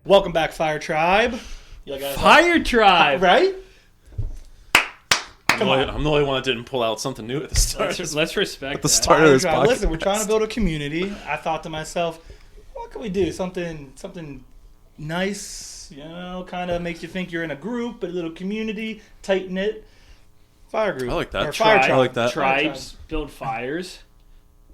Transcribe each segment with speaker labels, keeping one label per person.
Speaker 1: Welcome back, Fire Tribe. You guys
Speaker 2: Fire Tribe!
Speaker 1: Right?
Speaker 3: I'm the only one that didn't pull out something new at the start.
Speaker 2: Let's respect
Speaker 3: At the
Speaker 2: that.
Speaker 3: start
Speaker 1: Fire
Speaker 3: of this
Speaker 1: Tribe.
Speaker 3: podcast.
Speaker 1: Listen, we're trying to build a community. I thought to myself, what can we do? Something nice, kind of makes you think you're in a group, a little community, tight-knit. Fire group.
Speaker 3: I like that.
Speaker 1: Or Fire Tribe.
Speaker 3: I like that.
Speaker 2: Tribes build fires.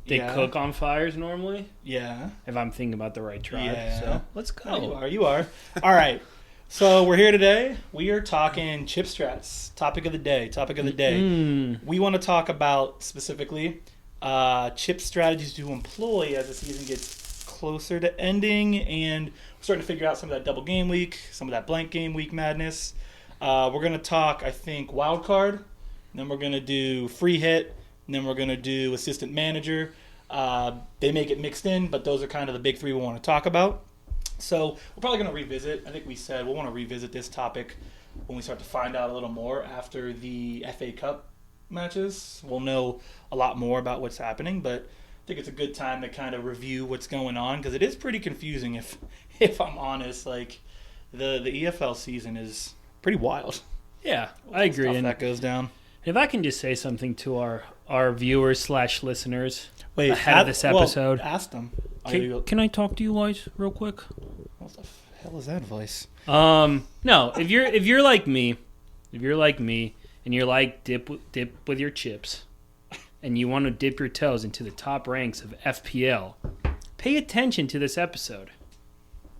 Speaker 2: They
Speaker 1: Yeah.
Speaker 2: cook on fires normally.
Speaker 1: Yeah.
Speaker 2: If I'm thinking about the right tribe.
Speaker 1: Yeah.
Speaker 2: So let's
Speaker 1: Oh,
Speaker 2: go.
Speaker 1: you are. All right. So we're here today. We are talking chip strats. Topic of the day. We want to talk about specifically chip strategies to employ as the season gets closer to ending, and we're starting to figure out some of that double game week, some of that blank game week madness. We're going to talk, I think, Wildcard, then we're going to do free hit, and then we're going to do assistant manager. They make it mixed in, but those are kind of the big three we want to talk about. So we're probably going to revisit. I think we said we'll want to revisit this topic when we start to find out a little more after the FA Cup matches. We'll know a lot more about what's happening, but I think it's a good time to kind of review what's going on because it is pretty confusing if I'm honest. Like the EFL season is pretty wild.
Speaker 2: Yeah, I agree.
Speaker 1: Stuff
Speaker 2: And
Speaker 1: that goes down.
Speaker 2: if I can just say something to our viewers / listeners ahead
Speaker 1: Wait,
Speaker 2: of this episode.
Speaker 1: Well, ask them.
Speaker 2: Can I talk to you guys real quick?
Speaker 1: What the hell is that voice?
Speaker 2: No, if you're like me, and you're like dip with your chips, and you want to dip your toes into the top ranks of FPL, pay attention to this episode.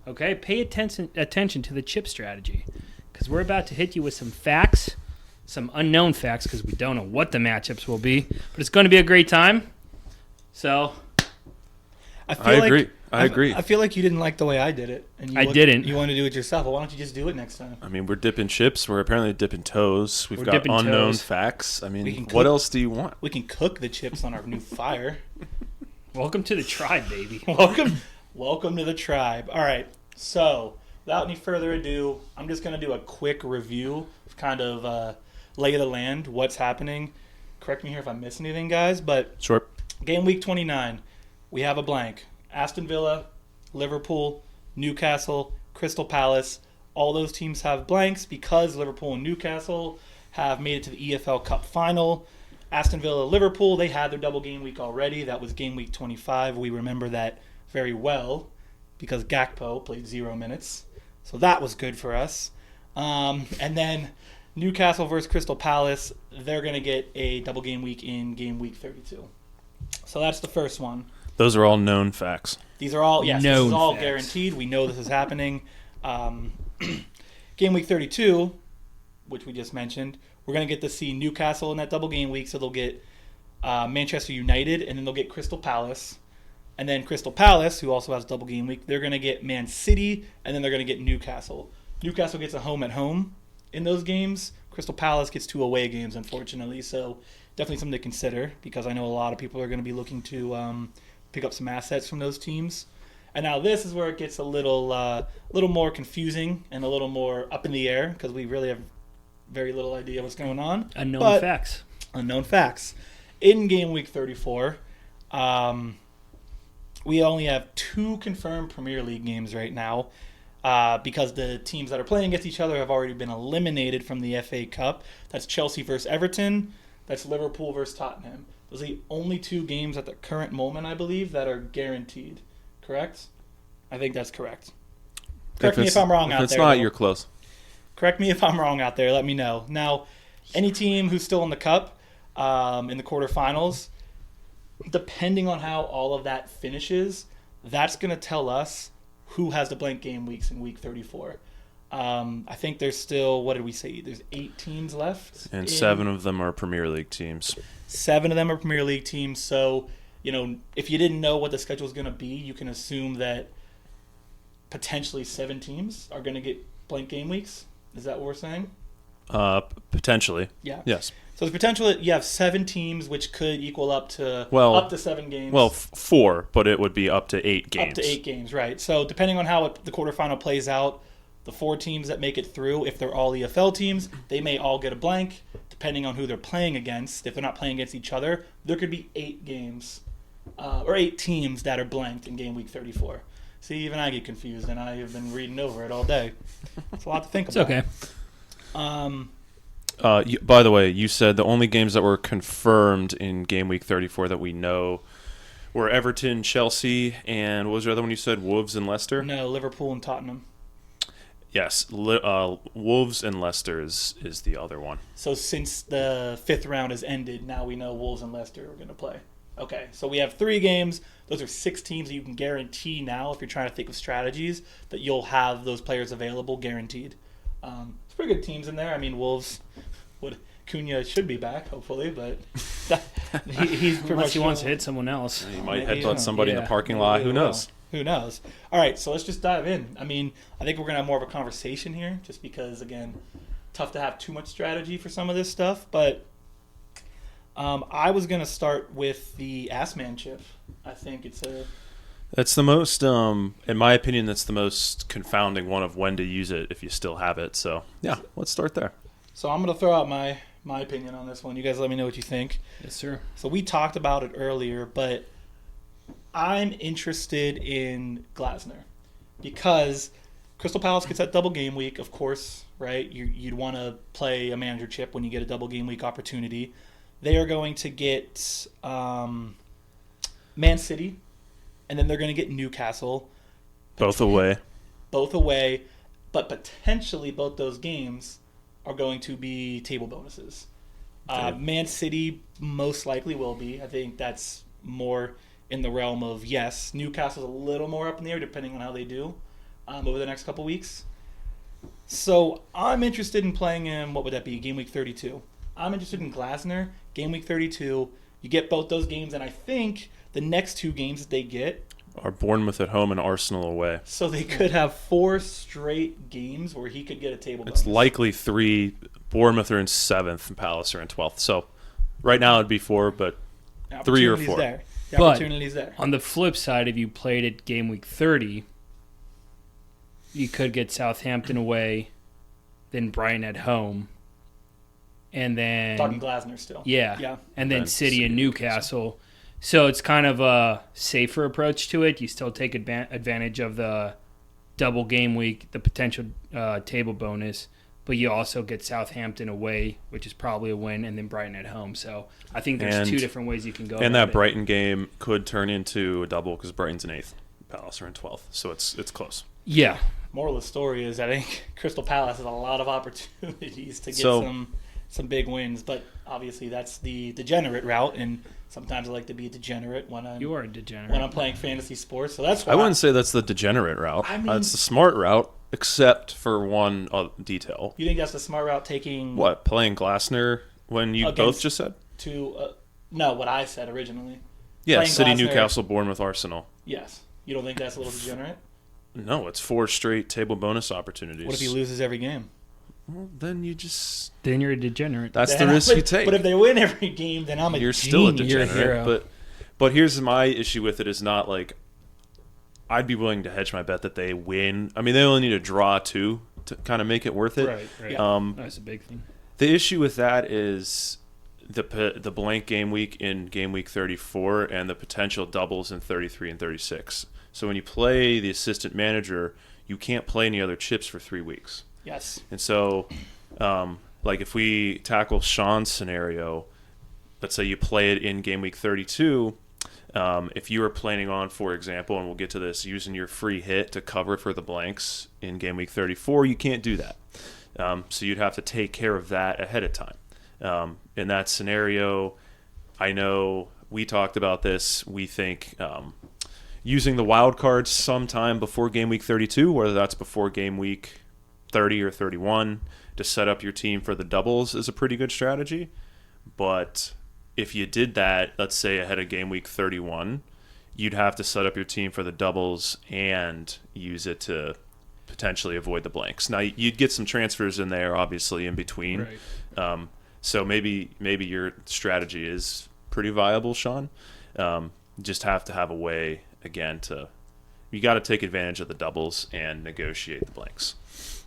Speaker 2: Okay, pay attention to the chip strategy, because we're about to hit you with some facts, some unknown facts, because we don't know what the matchups will be, but it's going to be a great time. So,
Speaker 3: I agree. I agree.
Speaker 1: I feel like you didn't like the way I did it. And
Speaker 2: I didn't.
Speaker 1: You want to do it yourself. Well, why don't you just do it next time?
Speaker 3: I mean, we're dipping chips. We're apparently dipping toes. We've
Speaker 2: We're
Speaker 3: got
Speaker 2: dipping
Speaker 3: unknown
Speaker 2: toes.
Speaker 3: facts. I
Speaker 1: We
Speaker 3: mean,
Speaker 1: can
Speaker 3: what
Speaker 1: cook-
Speaker 3: else do you want?
Speaker 1: We can cook the chips on our new fire.
Speaker 2: welcome to the tribe, baby.
Speaker 1: Welcome to the tribe. All right. So, without any further ado, I'm just going to do a quick review of kind of lay of the land, what's happening. Correct me here if I miss anything, guys, but
Speaker 3: Sure.
Speaker 1: game week 29, we have a blank. Aston Villa, Liverpool, Newcastle, Crystal Palace. All those teams have blanks because Liverpool and Newcastle have made it to the EFL Cup final. Aston Villa, Liverpool, they had their double game week already. That was game week 25. We remember that very well because Gakpo played 0 minutes. So that was good for us. And then Newcastle versus Crystal Palace, they're going to get a double game week in game week 32. So that's the first one.
Speaker 3: Those are all known facts.
Speaker 1: These are all, yes, this
Speaker 2: Known
Speaker 1: is all
Speaker 2: facts.
Speaker 1: guaranteed. We know this is happening. Game week 32, which we just mentioned, we're going to get to see Newcastle in that double game week. So they'll get Manchester United, and then they'll get Crystal Palace. And then Crystal Palace, who also has a double game week, they're going to get Man City, and then they're going to get Newcastle. Newcastle gets a home at home in those games. Crystal Palace gets 2 away games, unfortunately. So definitely something to consider because I know a lot of people are going to be looking to pick up some assets from those teams. And now this is where it gets a little more confusing and a little more up in the air because we really have very little idea what's going on.
Speaker 2: Unknown facts.
Speaker 1: Unknown facts. In game week 34, we only have 2 confirmed Premier League games right now because the teams that are playing against each other have already been eliminated from the FA Cup. That's Chelsea versus Everton. That's Liverpool versus Tottenham. Those are the only 2 games at the current moment, I believe, that are guaranteed. Correct? I think that's correct. Correct me if I'm wrong out there.
Speaker 3: If it's not,
Speaker 1: though.
Speaker 3: you're close.
Speaker 1: Correct me if I'm wrong out there. Let me know. Now, any team who's still in the cup in the quarterfinals, depending on how all of that finishes, that's going to tell us who has the blank game weeks in week 34. I think there's still, what did we say? There's 8 teams left.
Speaker 3: And 7 of them are Premier League teams.
Speaker 1: 7 of them are Premier League teams. So, if you didn't know what the schedule is going to be, you can assume that potentially 7 teams are going to get blank game weeks. Is that what we're saying?
Speaker 3: Potentially.
Speaker 1: Yeah.
Speaker 3: Yes.
Speaker 1: So there's potential that you have 7 teams, which could equal up to 7 games.
Speaker 3: Well, 4, but it would be up to 8 games.
Speaker 1: Up to 8 games, right. So depending on how the quarterfinal plays out, the 4 teams that make it through, if they're all EFL teams, they may all get a blank. Depending on who they're playing against, if they're not playing against each other, there could be 8 games or 8 teams that are blanked in game week 34. See, even I get confused, and I have been reading over it all day. It's a lot to think
Speaker 2: It's
Speaker 1: about.
Speaker 2: okay.
Speaker 3: By the way, you said the only games that were confirmed in game week 34 that we know were Everton, Chelsea, and what was the other one you said? Wolves and Leicester?
Speaker 1: No, Liverpool and Tottenham.
Speaker 3: Yes, Wolves and Leicester is the other one.
Speaker 1: So since the 5th round has ended, now we know Wolves and Leicester are going to play. Okay, so we have 3 games. Those are 6 teams that you can guarantee now, if you're trying to think of strategies, that you'll have those players available, guaranteed. It's pretty good teams in there. I mean, Wolves, Cunha should be back, hopefully, but he's pretty
Speaker 2: Unless
Speaker 1: much
Speaker 2: he wants to hit someone else.
Speaker 3: You might
Speaker 1: Maybe,
Speaker 3: headbutt somebody in the
Speaker 2: yeah.
Speaker 3: parking lot. Who knows?
Speaker 1: Who knows? All right, so let's just dive in. I mean, I think we're going to have more of a conversation here, just because, again, tough to have too much strategy for some of this stuff, but I was going to start with the Assman chip. I think it's a...
Speaker 3: That's the most, in my opinion, that's the most confounding one of when to use it if you still have it. So, yeah, let's start there.
Speaker 1: So I'm going to throw out my opinion on this one. You guys let me know what you think.
Speaker 2: Yes, sir.
Speaker 1: So we talked about it earlier, but I'm interested in Glasner because Crystal Palace gets that double game week, of course, right? You'd want to play a manager chip when you get a double game week opportunity. They are going to get Man City, and then they're going to get Newcastle.
Speaker 3: Both away.
Speaker 1: Both away, but potentially both those games are going to be table bonuses. Man City most likely will be. I think that's more in the realm of yes. Newcastle's a little more up in the air depending on how they do over the next couple weeks. So I'm interested in playing him. What would that be? Game week 32. I'm interested in Glasner. Game week 32. You get both those games, and I think the next 2 games that they get
Speaker 3: Are Bournemouth at home and Arsenal away.
Speaker 1: so they could have 4 straight games where he could get a table bonus.
Speaker 3: It's likely 3. Bournemouth are in 7th and Palace are in 12th. So right now it'd be 4, but
Speaker 1: The
Speaker 3: 3 or
Speaker 1: opportunity's
Speaker 3: 4.
Speaker 1: There. The
Speaker 2: But-
Speaker 1: opportunity's there.
Speaker 2: On the flip side, if you played it game week 30, you could get Southampton away, then Brighton at home, and then
Speaker 1: Talking Glasner still.
Speaker 2: yeah,
Speaker 1: Yeah.
Speaker 2: and then
Speaker 3: Then
Speaker 2: City
Speaker 3: City
Speaker 2: and
Speaker 3: and
Speaker 2: Newcastle. So it's kind of a safer approach to it. You still take advantage of the double game week, the potential table bonus, but you also get Southampton away, which is probably a win, and then Brighton at home. So I think there's
Speaker 3: And-
Speaker 2: 2 different ways you can go.
Speaker 3: And
Speaker 2: about
Speaker 3: that
Speaker 2: it.
Speaker 3: Brighton game could turn into a double because Brighton's in 8th. Palace are in 12th. So it's close.
Speaker 2: Yeah,
Speaker 1: Moral of the story is I think Crystal Palace has a lot of opportunities to get
Speaker 3: So-
Speaker 1: some big wins, but obviously that's the degenerate route, and sometimes I like to be a degenerate when I'm
Speaker 2: you are a degenerate.
Speaker 1: when I'm playing fantasy sports. So that's why
Speaker 3: I wouldn't say that's the degenerate route.
Speaker 1: I mean-
Speaker 3: That's the smart route, except for one detail.
Speaker 1: you think that's the smart route taking
Speaker 3: What, playing Glasner when you both
Speaker 1: Against-
Speaker 3: just said?
Speaker 1: to no what I said originally.
Speaker 3: Yeah,
Speaker 1: playing
Speaker 3: City,
Speaker 1: Glasner-
Speaker 3: Newcastle, Bournemouth, Arsenal.
Speaker 1: Yes, you don't think that's a little degenerate?
Speaker 3: No, it's 4 straight table bonus opportunities.
Speaker 1: What if he loses every game?
Speaker 3: Well, then you just...
Speaker 2: Then you're a degenerate.
Speaker 3: That's the
Speaker 1: Then
Speaker 3: risk
Speaker 1: I'm-
Speaker 3: you take.
Speaker 1: But if they win every game, then I'm a
Speaker 3: You're still a
Speaker 1: genius.
Speaker 2: You're a
Speaker 3: degenerate.
Speaker 2: hero.
Speaker 3: But here's my issue with it is not like... I'd be willing to hedge my bet that they win. I mean, they only need a draw, too, to kind of make it worth it.
Speaker 2: Right.
Speaker 1: Yeah.
Speaker 2: That's a big thing.
Speaker 3: The issue with that is the blank game week in game week 34 and the potential doubles in 33 and 36. So when you play the assistant manager, you can't play any other chips for 3 weeks.
Speaker 1: Yes.
Speaker 3: And so, like if we tackle Sean's scenario, let's say you play it in game week 32, if you are planning on, for example, and we'll get to this, using your free hit to cover for the blanks in game week 34, you can't do that. So you'd have to take care of that ahead of time. In that scenario, I know we talked about this. We think using the wild cards sometime before game week 32, whether that's before game week 30 or 31, to set up your team for the doubles is a pretty good strategy. But if you did that, let's say ahead of game week 31, you'd have to set up your team for the doubles and use it to potentially avoid the blanks. Now, you'd get some transfers in there, obviously, in between.
Speaker 2: Right.
Speaker 3: So maybe your strategy is pretty viable, Sean. Just have to have a way, again, you got to take advantage of the doubles and negotiate the blanks.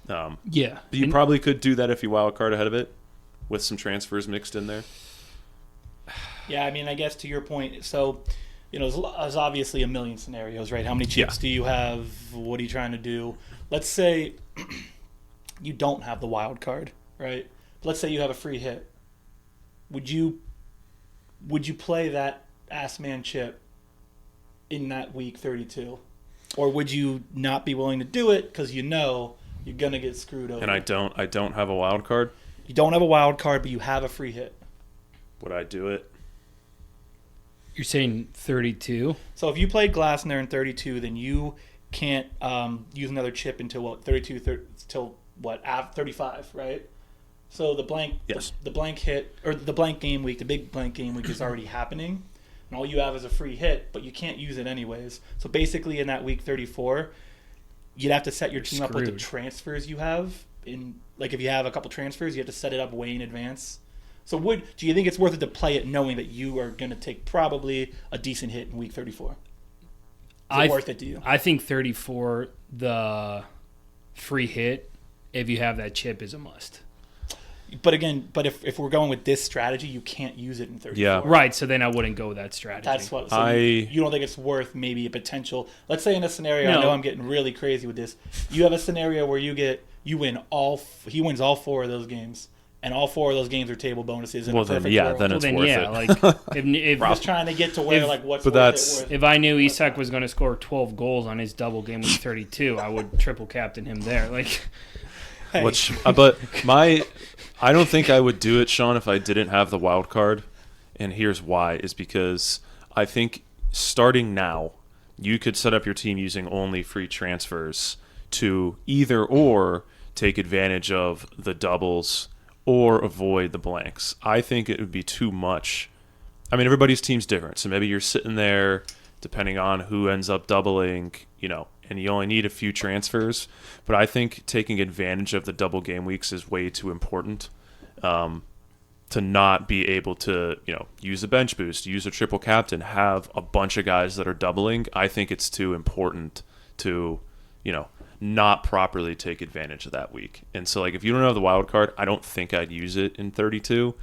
Speaker 2: Yeah.
Speaker 3: But you
Speaker 2: And-
Speaker 3: probably could do that if you wild card ahead of it with some transfers mixed in there.
Speaker 1: Yeah, I mean, I guess to your point, so there's obviously a million scenarios, right? How many chips do you have? What are you trying to do? Let's say you don't have the wild card, right? Let's say you have a free hit. Would you play that ass man chip in that week 32? Or would you not be willing to do it because you're going to get screwed over?
Speaker 3: And I don't have a wild card.
Speaker 1: You don't have a wild card, but you have a free hit.
Speaker 3: Would I do it?
Speaker 2: You're saying 32?
Speaker 1: So if you played Glasner in 32, then you can't use another chip until 35, right? So the blank hit, or the blank game week, the big blank game week is already happening, and all you have is a free hit, but you can't use it anyways. So basically, in that week 34, you'd have to set your team up with the transfers you have. If you have a couple transfers, you have to set it up way in advance. So do you think it's worth it to play it knowing that you are going to take probably a decent hit in week 34? Is it worth it to you?
Speaker 2: I think 34, the free hit, if you have that chip, is a must.
Speaker 1: But if we're going with this strategy, you can't use it in 34.
Speaker 3: Yeah.
Speaker 2: Right, so then I wouldn't go with that strategy.
Speaker 1: That's what. So you don't think it's worth maybe a potential? Let's say in a scenario, I know I'm getting really crazy with this. You have a scenario where he wins all 4 of those games, and all 4 of those games are table bonuses.
Speaker 3: Well, then it's worth it.
Speaker 2: Like if
Speaker 1: I'm just trying to get to where what's worth it.
Speaker 2: If I knew Isak was going to score 12 goals on his double game week 32, I would triple captain him there. Like,
Speaker 1: hey.
Speaker 3: I don't think I would do it, Sean, if I didn't have the wild card. And here's why, is because I think starting now, you could set up your team using only free transfers to either or take advantage of the doubles or avoid the blanks. I think it would be too much. I mean, everybody's team's different. So maybe you're sitting there, depending on who ends up doubling, and you only need a few transfers. But I think taking advantage of the double game weeks is way too important to not be able to, use a bench boost, use a triple captain, have a bunch of guys that are doubling. I think it's too important to, not properly take advantage of that week. And so, if you don't have the wild card, I don't think I'd use it in 32,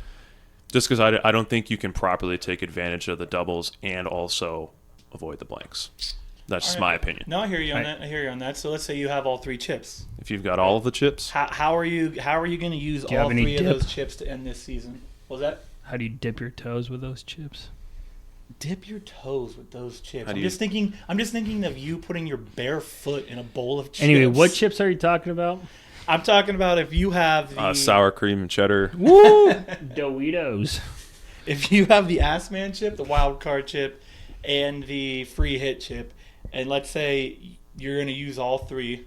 Speaker 3: just because I don't think you can properly take advantage of the doubles and also avoid the blanks. That's just my opinion.
Speaker 1: No, I hear you on that. So let's say you have all 3 chips.
Speaker 3: If you've got all of the chips,
Speaker 1: how are you going to use all 3 of those chips to end this season? What was that?
Speaker 2: How do you dip your toes with those chips?
Speaker 1: Dip your toes with those chips. I'm just thinking of you putting your bare foot in a bowl of chips.
Speaker 2: Anyway, what chips are you talking about?
Speaker 1: I'm talking about if you have the
Speaker 3: sour cream and cheddar.
Speaker 2: Woo! Doritos.
Speaker 1: If you have the Ass Man chip, the wild card chip, and the free hit chip, and let's say you're going to use all 3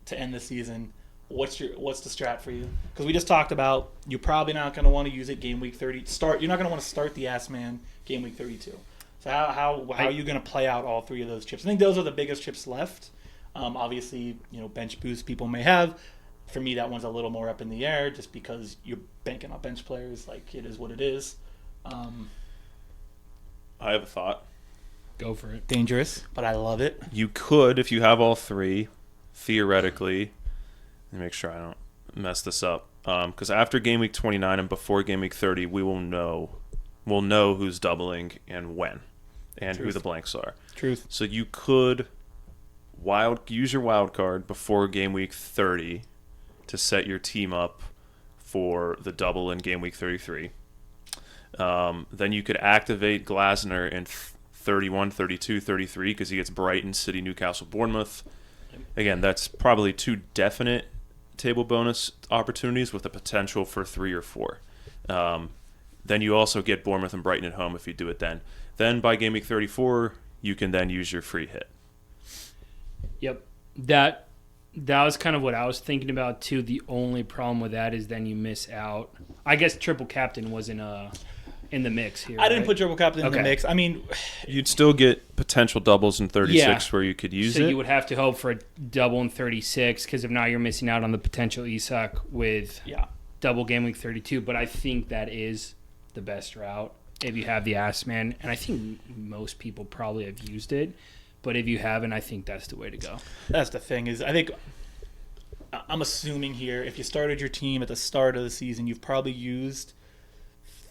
Speaker 1: to end the season, what's the strat for you? Because we just talked about you're probably not going to want to use it game week 30. You're not going to want to start the Ass Man game week 32. So how are you going to play out all 3 of those chips? I think those are the biggest chips left. Obviously, bench boost people may have. For me, that one's a little more up in the air just because you're banking on bench players. Like, it is what it is.
Speaker 3: I have a thought.
Speaker 2: Go for it.
Speaker 1: Dangerous, but I love it.
Speaker 3: You could, if you have all 3, theoretically, let me make sure I don't mess this up, because after game week 29 and before game week 30, we'll know who's doubling and when, and who the blanks are.
Speaker 1: Truth.
Speaker 3: So you could use your wild card before game week 30 to set your team up for the double in game week 33. Then you could activate Glasner in 31, 32, 33 because he gets Brighton, City, Newcastle, Bournemouth. Again, that's probably 2 definite table bonus opportunities with the potential for 3 or 4. Then you also get Bournemouth and Brighton at home if you do it then. Then by game week 34, you can then use your free hit.
Speaker 2: Yep. That was kind of what I was thinking about too. The only problem with that is then you miss out. I guess triple captain was in the mix here.
Speaker 1: I didn't put triple captain in the mix. I mean,
Speaker 3: you'd still get potential doubles in 36 where you could use it.
Speaker 2: So you would have to hope for a double in 36 because if not, you're missing out on the potential Isak with double game week 32. But I think that is the best route if you have the Ass Man, and I think most people probably have used it. But if you haven't, I think that's the way to go.
Speaker 1: That's the thing is, I'm assuming here, if you started your team at the start of the season, you've probably used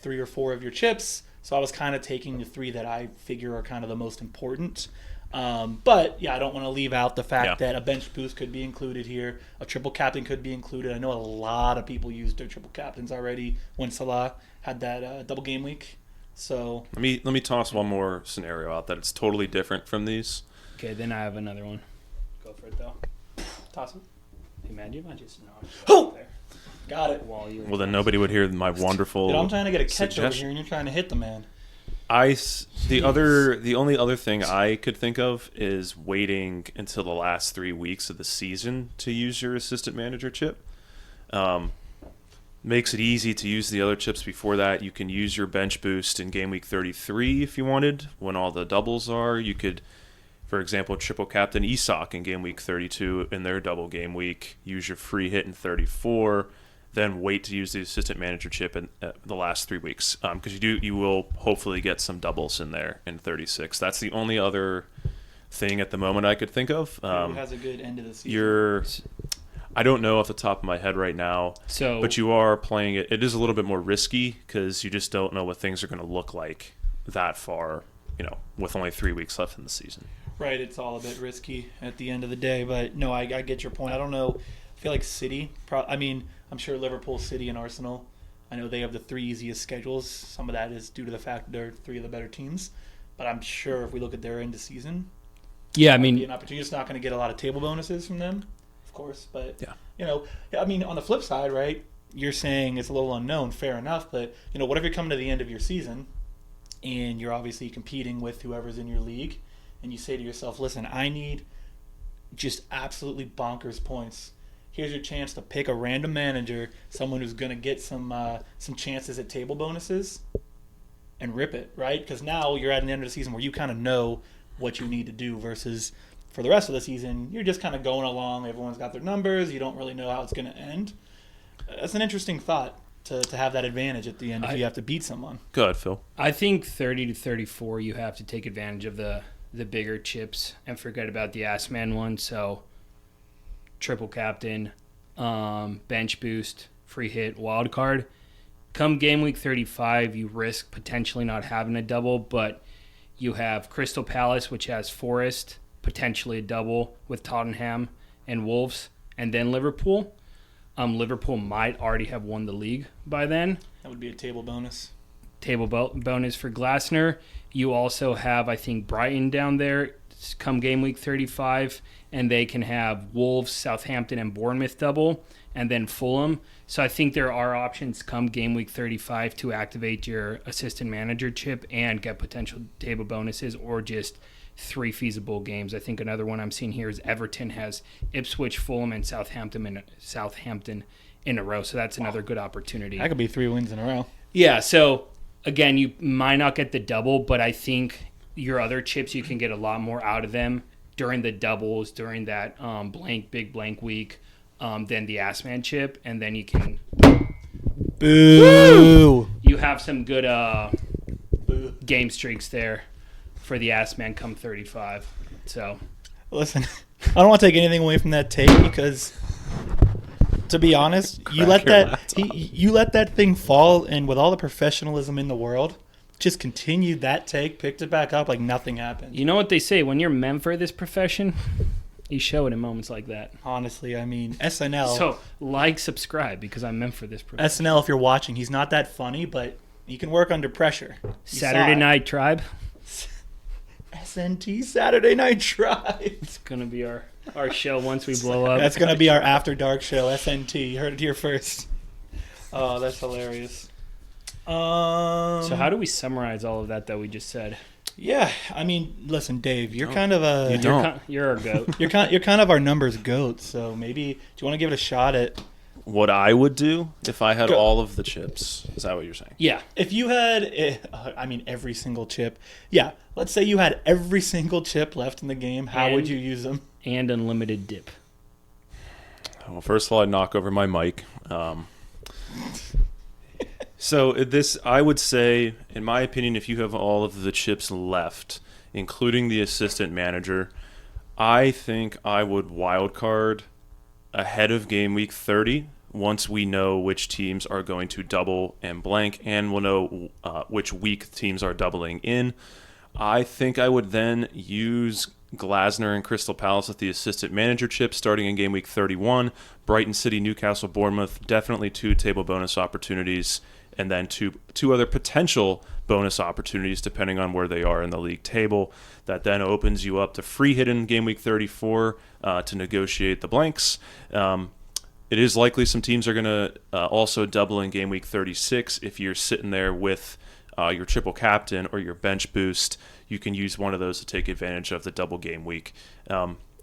Speaker 1: 3 or 4 of your chips. So I was kind of taking the 3 that I figure are kind of the most important. But yeah, I don't want to leave out the fact that a bench boost could be included here. A triple captain could be included. I know a lot of people used their triple captains already when Salah had that double game week. So
Speaker 3: let me toss one more scenario out that it's totally different from these.
Speaker 2: Okay, then I have another one.
Speaker 1: Go for it though. Toss it.
Speaker 2: Imagine if I just knocked it
Speaker 1: Oh!
Speaker 2: out there.
Speaker 1: Got it.
Speaker 2: While you were
Speaker 3: Well, then nobody would hear my wonderful.
Speaker 1: Dude, I'm trying to get a catch over
Speaker 3: suggestion.
Speaker 1: here, and you're trying to hit the man.
Speaker 3: The only other thing I could think of is waiting until the last 3 weeks of the season to use your assistant manager chip. Makes it easy to use the other chips before that. You can use your bench boost in game week 33 if you wanted, when all the doubles are. You could, for example, triple captain Isak in game week 32 in their double game week. Use your free hit in 34. Then wait to use the assistant manager chip in the last 3 weeks, because you will hopefully get some doubles in there in 36. That's the only other thing at the moment I could think of.
Speaker 1: Who has a good end of the season?
Speaker 3: I don't know off the top of my head right now,
Speaker 2: So,
Speaker 3: but you are playing it. It is a little bit more risky because you just don't know what things are going to look like that far, with only 3 weeks left in the season.
Speaker 1: Right, it's all a bit risky at the end of the day, but no, I get your point. I don't know. I feel like City. I'm sure Liverpool, City, and Arsenal. I know they have the 3 easiest schedules. Some of that is due to the fact they're 3 of the better teams. But I'm sure if we look at their end of season,
Speaker 2: yeah, I
Speaker 1: be
Speaker 2: mean,
Speaker 1: an opportunity. It's not going to get a lot of table bonuses from them, of course. But
Speaker 3: Yeah.
Speaker 1: on the flip side, right? You're saying it's a little unknown. Fair enough, but what if you're coming to the end of your season, and you're obviously competing with whoever's in your league, and you say to yourself, "Listen, I need just absolutely bonkers points." Here's your chance to pick a random manager, someone who's going to get some chances at table bonuses, and rip it, right? Because now you're at an end of the season where you kind of know what you need to do versus for the rest of the season, you're just kind of going along. Everyone's got their numbers. You don't really know how it's going to end. That's an interesting thought to have that advantage at the end if you have to beat someone.
Speaker 3: Go ahead, Phil.
Speaker 2: I think 30 to 34, you have to take advantage of the bigger chips and forget about the ass man one. So triple captain, bench boost, free hit, wild card. Come game week 35, you risk potentially not having a double, but you have Crystal Palace, which has Forest, potentially a double with Tottenham and Wolves, and then Liverpool. Liverpool might already have won the league by then.
Speaker 1: That would be a table bonus.
Speaker 2: Bonus for Glasner. You also have, I think, Brighton down there come game week 35, and they can have Wolves, Southampton, and Bournemouth double, and then Fulham. So I think there are options come game week 35 to activate your assistant manager chip and get potential table bonuses, or just 3 feasible games. I think another one I'm seeing here is Everton has Ipswich, Fulham, and Southampton in a row. So that's another good opportunity.
Speaker 1: That could be 3 wins in a row.
Speaker 2: Yeah, so again, you might not get the double, but I think your other chips, you can get a lot more out of them during the doubles, during that big blank week, than the Assman chip, and then you can...
Speaker 1: Boo!
Speaker 2: You have some good game streaks there for the Assman come 35. So,
Speaker 1: Listen, I don't want to take anything away from that take because, to be honest, you let that thing fall, and with all the professionalism in the world, just continued that take, picked it back up like nothing happened.
Speaker 2: you know what they say, when you're meant for this profession, you show it in moments like that.
Speaker 1: Honestly, I mean, SNL.
Speaker 2: So, subscribe, because I'm meant for this profession.
Speaker 1: SNL, if you're watching, he's not that funny, but he can work under pressure. You
Speaker 2: Saturday
Speaker 1: saw it.
Speaker 2: Night Tribe.
Speaker 1: SNT, Saturday Night Tribe.
Speaker 2: It's going to be our show once we blow up.
Speaker 1: That's going to be our After Dark show, SNT. You heard it here first. Oh, that's hilarious.
Speaker 2: So how do we summarize all of that we just said?
Speaker 1: Yeah, I mean, listen, Dave, you're kind of a...
Speaker 2: You're our goat.
Speaker 1: You're kind of our numbers goat, so maybe... Do you want to give it a shot at...
Speaker 3: What I would do if I had all of the chips. Is that what you're saying?
Speaker 2: Yeah.
Speaker 1: If you had, every single chip. Yeah, let's say you had every single chip left in the game. How would you use them?
Speaker 2: And unlimited dip.
Speaker 3: Well, first of all, I'd knock over my mic. So I would say, in my opinion, if you have all of the chips left, including the assistant manager, I think I would wildcard ahead of game week 30 once we know which teams are going to double and blank, and we'll know which week teams are doubling in, I think I would then use Glasner and Crystal Palace with the assistant manager chip starting in game week 31. Brighton City, Newcastle, Bournemouth, definitely 2 table bonus opportunities, and then two other potential bonus opportunities depending on where they are in the league table. That then opens you up to free hit in game week 34 to negotiate the blanks. It is likely some teams are going to also double in game week 36. If you're sitting there with your triple captain or your bench boost, you can use one of those to take advantage of the double game week.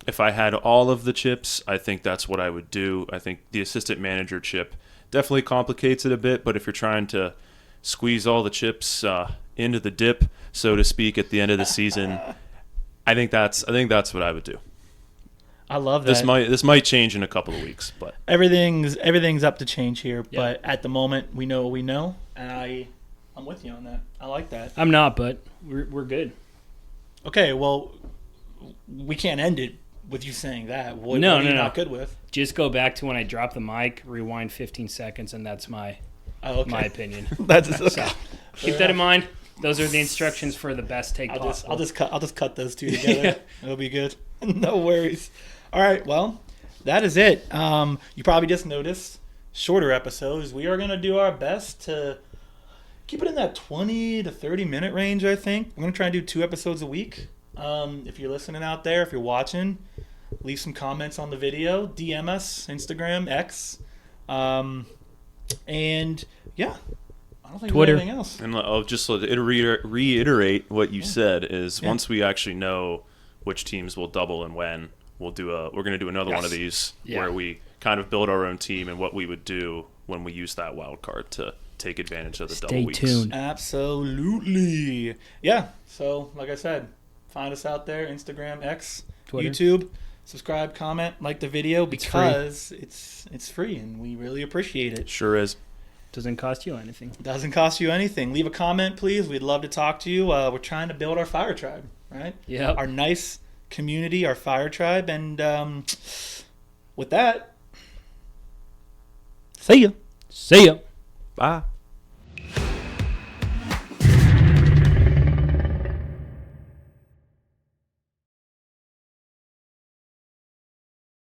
Speaker 3: If I had all of the chips, I think that's what I would do. I think the assistant manager chip definitely complicates it a bit, but if you're trying to squeeze all the chips into the dip, so to speak, at the end of the season, I think that's what I would do.
Speaker 1: I love that.
Speaker 3: This might change in a couple of weeks, but
Speaker 1: everything's up to change here.
Speaker 2: Yeah.
Speaker 1: But at the moment, we know what we know, and I'm with you on that. I like that.
Speaker 2: I'm not, but we're good.
Speaker 1: Okay, well, we can't end it with you saying that. What
Speaker 2: No,
Speaker 1: are you
Speaker 2: no.
Speaker 1: not good with?
Speaker 2: Just go back to when I drop the mic, rewind 15 seconds, and that's my opinion.
Speaker 1: That's okay.
Speaker 2: So, keep that in mind. Those are the instructions for the best take possible.
Speaker 1: I'll just cut those two together. Yeah. It'll be good. No worries. All right, well, that is it. You probably just noticed shorter episodes. We are going to do our best to keep it in that 20 to 30 minute range, I think. We're going to try and do 2 episodes a week. If you're listening out there, if you're watching, leave some comments on the video. DM us, Instagram, X. And, yeah. I don't think
Speaker 2: Twitter.
Speaker 1: there's anything else.
Speaker 3: And I'll just reiterate what you said is once we actually know which teams will double and when, we're going to do another one of these where we kind of build our own team and what we would do when we use that wild card to take advantage of the double weeks.
Speaker 2: Stay tuned.
Speaker 1: Absolutely. Yeah. So, like I said, find us out there, Instagram, X,
Speaker 2: Twitter.
Speaker 1: YouTube. Subscribe, comment, like the video because it's free and we really appreciate it.
Speaker 3: Sure is.
Speaker 2: Doesn't cost you anything.
Speaker 1: Doesn't cost you anything. Leave a comment, please. We'd love to talk to you. We're trying to build our fire tribe, right?
Speaker 2: Yeah.
Speaker 1: Our nice community, our fire tribe. And with that, see ya.
Speaker 2: See ya.
Speaker 3: Bye.